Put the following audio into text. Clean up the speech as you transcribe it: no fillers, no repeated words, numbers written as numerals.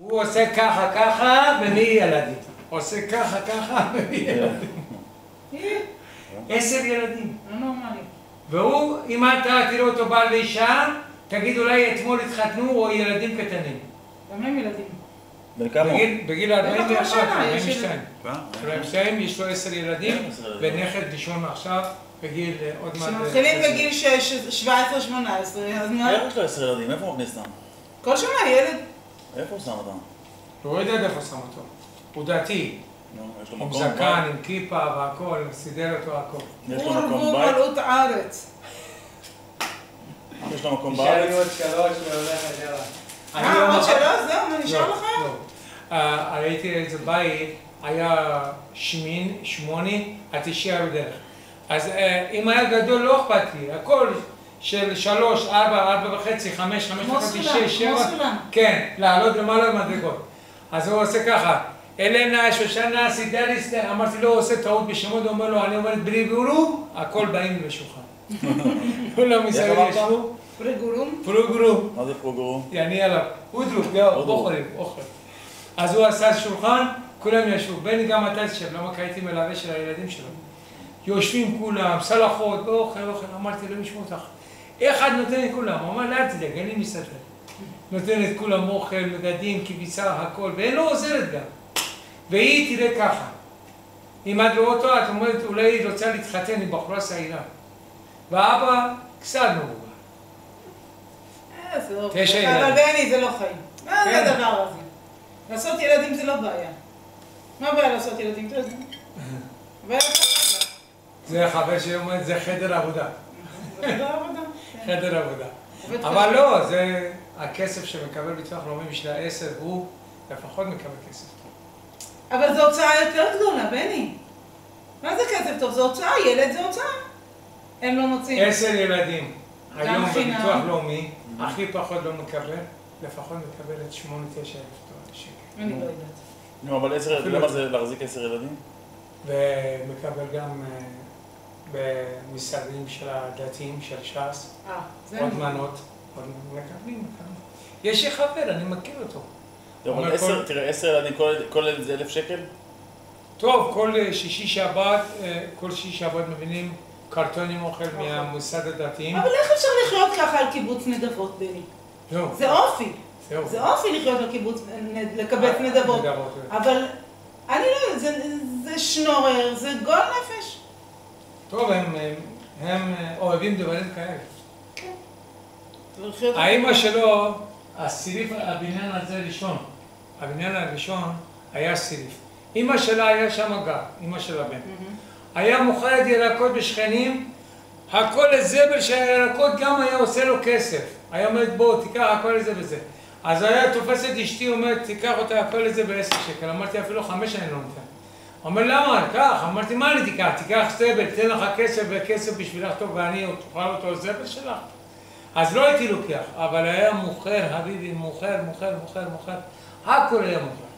הוא עושה ככה ככה ומביא ילדים. עושה ככה ככה ומביא ילדים. 10 ילדים. לא נורמלי. והוא, אם אתה תראו אותו בעל ואישה, תגיד אולי אתמול התחתנו או ילדים קטנים. גם הם ילדים. בן כמה? בגיל 41, 42. 42, יש לו 10 ילדים, ונכד ראשון עכשיו, בגיל עוד מעט... שמתחילים בגיל 17-18, אז מה? איך יש לו 10 ילדים? איפה הוא מכניס אותם? כל שנה ילד. איפה הוא שם אותם? הוא לא יודע איפה שם אותו. הוא דתי. יש לו עם מקום זקן, בית? עם כיפה והכל, סידר אותו הכל. יש לו הוא מקום בית? מלאות הארץ. יש לו מקום נשאר לי בארץ? עוד 3 והולכת יאללה. עוד שלוש? זהו, מה נשאר לך? ראיתי איזה בית, היה 8, התשיעי היה בדרך. אז אם היה גדול לא אכפת לי, הכל של 3, 4, 4.5, 5, 5.5, 6, 7. כן, לעלות למעלה במדרגות. אז הוא עושה ככה, אלנה, שושנה, סידריס, אמרתי לו, הוא עושה טעות בשמות, הוא אומר לו, אני אומרת בלי גורו, הכל באים לי בשולחן. כולם מסביב ישבו. פרגורום? פרוגרום. מה זה פרוגרום? יעני עליו. אודרוק, אוכלים, אוכל. אז הוא עשה שולחן, כולם ישבו. בני גם אתה תשב, למה כי הייתי מלווה של הילדים שלו. יושבים כולם, סלחות, אוכל. אמרתי לו, ישמעו אותך. אחד נותן את כולם, הוא אמר, לאט תדאג, אני מסתכל. נותן את כולם אוכל, מגדים, כביסה, הכל, ואין לו עוזרת גם. והיא תראה ככה. אם את רואה אותו, את אומרת, אולי היא רוצה להתחתן עם בחורה שעירה. והאבא קצת מבוגר. 9 ילדים. אבל בני זה לא חיים. מה זה הדבר הזה? לעשות ילדים זה לא בעיה. מה הבעיה לעשות ילדים? אתה יודע. הבעיה לעשות. זה חבר שאומר, זה חדר עבודה. זה חדר עבודה. חדר עבודה. אבל לא, זה הכסף שמקבל ביטוח לאומי בשביל 10, הוא לפחות מקבל כסף טוב. אבל זו הוצאה יותר גדולה, בני. מה זה כסף טוב? זו הוצאה, ילד זה הוצאה. הם לא מוצאים. 10 ילדים. היום חינם. בביטוח לאומי, הכי פחות לא מקבל, לפחות מקבל את 8-9 אלף שקל. אני לא יודעת. נו, אבל למה זה להחזיק 10 ילדים? ומקבל גם במשרדים של הדתיים, של ש"ס, עוד מנות, עוד מקבלים. יש לי חבר, אני מכיר אותו. אבל תראה, 10 ילדים, כל ילד זה 1,000 שקל? טוב, כל שישי שבת מבינים קרטונים אוכל מהמוסד הדתיים. אבל איך אפשר לחיות ככה על קיבוץ נדבות, בני? זה אופי. זה אופי לחיות על קיבוץ, לקבץ נדבות. אבל אני לא יודעת, זה שנורר, זה גול נפש. טוב, הם אוהבים דברים כאלה. כן. האמא שלו, הסיריף, הבניין הזה ראשון. הבניין הראשון היה סיריף. אמא שלה היה שם גר, אמא של הבן. היה מוכרת ירקות בשכנים, הכל הזבל של הירקות גם היה עושה לו כסף. היה אומרת, בוא, תיקח הכל לזה וזה. אז היה תופס את אשתי, אומרת, תיקח אותה הכל לזה ב10 שקל. אמרתי, אפילו 5 אני לא נותן. אומר, למה? קח. אמרתי, מה אני תיקח? תיקח זבל, תן לך כסף וכסף בשבילך טוב, ואני תאכל אותו זבל שלך. אז לא הייתי לוקח, אבל היה מוכר, חביבי, מוכר. הכל היה מוכר.